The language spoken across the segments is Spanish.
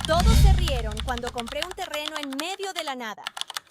Todos se rieron cuando compré un terreno en medio de la nada.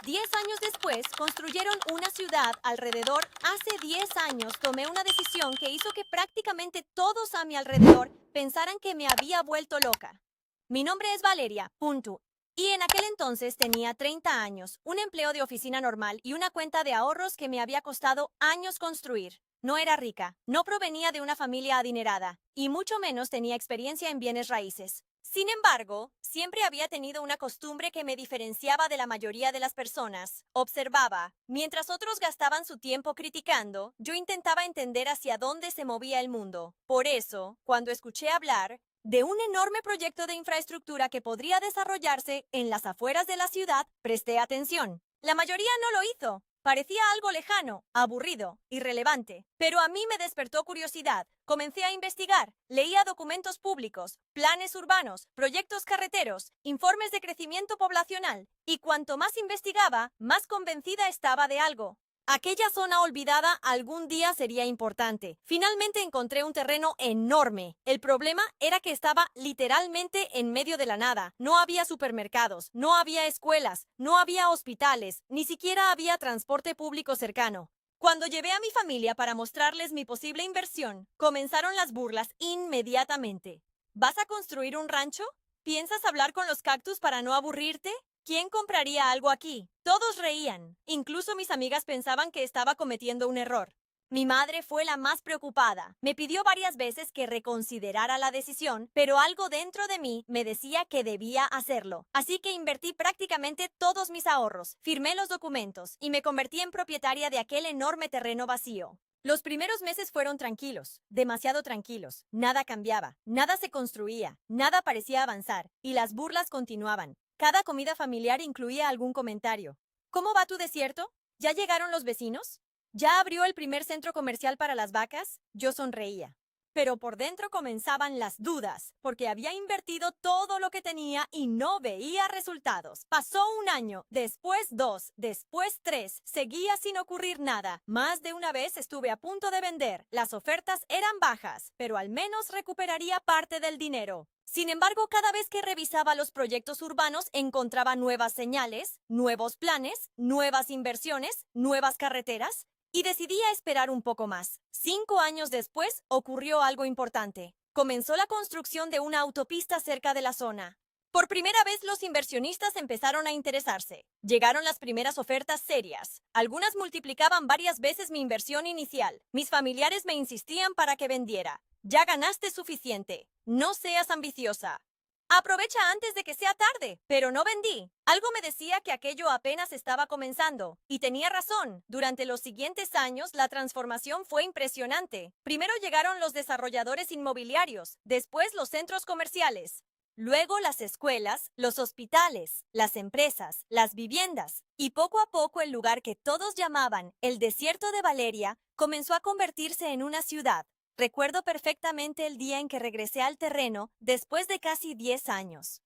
10 años después, construyeron una ciudad alrededor. Hace 10 años tomé una decisión que hizo que prácticamente todos a mi alrededor pensaran que me había vuelto loca. Mi nombre es Valeria, punto. Y en aquel entonces tenía 30 años, un empleo de oficina normal y una cuenta de ahorros que me había costado años construir. No era rica, no provenía de una familia adinerada, y mucho menos tenía experiencia en bienes raíces. Sin embargo, siempre había tenido una costumbre que me diferenciaba de la mayoría de las personas. Observaba. Mientras otros gastaban su tiempo criticando, yo intentaba entender hacia dónde se movía el mundo. Por eso, cuando escuché hablar de un enorme proyecto de infraestructura que podría desarrollarse en las afueras de la ciudad, presté atención. La mayoría no lo hizo. Parecía algo lejano, aburrido, irrelevante, pero a mí me despertó curiosidad. Comencé a investigar, leía documentos públicos, planes urbanos, proyectos carreteros, informes de crecimiento poblacional, y cuanto más investigaba, más convencida estaba de algo. Aquella zona olvidada algún día sería importante. Finalmente encontré un terreno enorme. El problema era que estaba literalmente en medio de la nada. No había supermercados, no había escuelas, no había hospitales, ni siquiera había transporte público cercano. Cuando llevé a mi familia para mostrarles mi posible inversión, comenzaron las burlas inmediatamente. ¿Vas a construir un rancho? ¿Piensas hablar con los cactus para no aburrirte? ¿Quién compraría algo aquí? Todos reían. Incluso mis amigas pensaban que estaba cometiendo un error. Mi madre fue la más preocupada. Me pidió varias veces que reconsiderara la decisión, pero algo dentro de mí me decía que debía hacerlo. Así que invertí prácticamente todos mis ahorros, firmé los documentos y me convertí en propietaria de aquel enorme terreno vacío. Los primeros meses fueron tranquilos, demasiado tranquilos. Nada cambiaba, nada se construía, nada parecía avanzar, y las burlas continuaban. Cada comida familiar incluía algún comentario. ¿Cómo va tu desierto? ¿Ya llegaron los vecinos? ¿Ya abrió el primer centro comercial para las vacas? Yo sonreía. Pero por dentro comenzaban las dudas, porque había invertido todo lo que tenía y no veía resultados. Pasó un año, después 2, después 3, seguía sin ocurrir nada. Más de una vez estuve a punto de vender. Las ofertas eran bajas, pero al menos recuperaría parte del dinero. Sin embargo, cada vez que revisaba los proyectos urbanos, encontraba nuevas señales, nuevos planes, nuevas inversiones, nuevas carreteras, y decidí a esperar un poco más. 5 años después, ocurrió algo importante. Comenzó la construcción de una autopista cerca de la zona. Por primera vez, los inversionistas empezaron a interesarse. Llegaron las primeras ofertas serias. Algunas multiplicaban varias veces mi inversión inicial. Mis familiares me insistían para que vendiera. Ya ganaste suficiente. No seas ambiciosa. Aprovecha antes de que sea tarde, pero no vendí. Algo me decía que aquello apenas estaba comenzando, y tenía razón. Durante los siguientes años, la transformación fue impresionante. Primero llegaron los desarrolladores inmobiliarios, después los centros comerciales, luego las escuelas, los hospitales, las empresas, las viviendas, y poco a poco el lugar que todos llamaban el desierto de Valeria comenzó a convertirse en una ciudad. Recuerdo perfectamente el día en que regresé al terreno después de casi 10 años.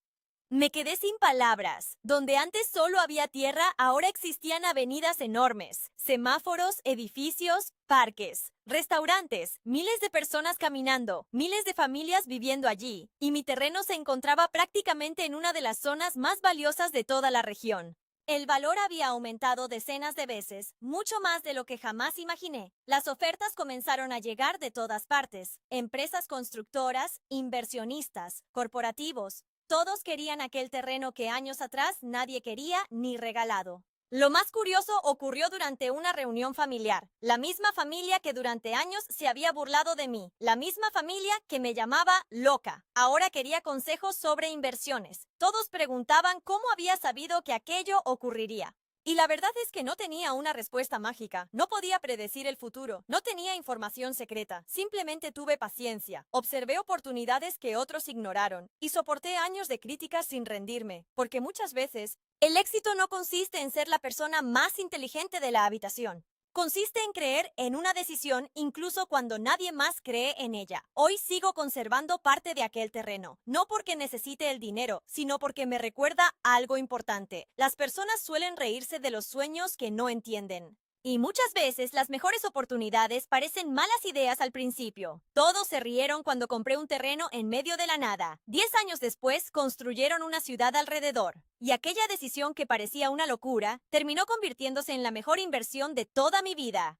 Me quedé sin palabras. Donde antes solo había tierra, ahora existían avenidas enormes, semáforos, edificios, parques, restaurantes, miles de personas caminando, miles de familias viviendo allí, y mi terreno se encontraba prácticamente en una de las zonas más valiosas de toda la región. El valor había aumentado decenas de veces, mucho más de lo que jamás imaginé. Las ofertas comenzaron a llegar de todas partes. Empresas constructoras, inversionistas, corporativos. Todos querían aquel terreno que años atrás nadie quería ni regalado. Lo más curioso ocurrió durante una reunión familiar. La misma familia que durante años se había burlado de mí. La misma familia que me llamaba loca. Ahora quería consejos sobre inversiones. Todos preguntaban cómo había sabido que aquello ocurriría. Y la verdad es que no tenía una respuesta mágica. No podía predecir el futuro. No tenía información secreta. Simplemente tuve paciencia. Observé oportunidades que otros ignoraron. Y soporté años de críticas sin rendirme. Porque muchas veces, el éxito no consiste en ser la persona más inteligente de la habitación. Consiste en creer en una decisión incluso cuando nadie más cree en ella. Hoy sigo conservando parte de aquel terreno, no porque necesite el dinero, sino porque me recuerda algo importante. Las personas suelen reírse de los sueños que no entienden. Y muchas veces las mejores oportunidades parecen malas ideas al principio. Todos se rieron cuando compré un terreno en medio de la nada. 10 años después, construyeron una ciudad alrededor. Y aquella decisión que parecía una locura, terminó convirtiéndose en la mejor inversión de toda mi vida.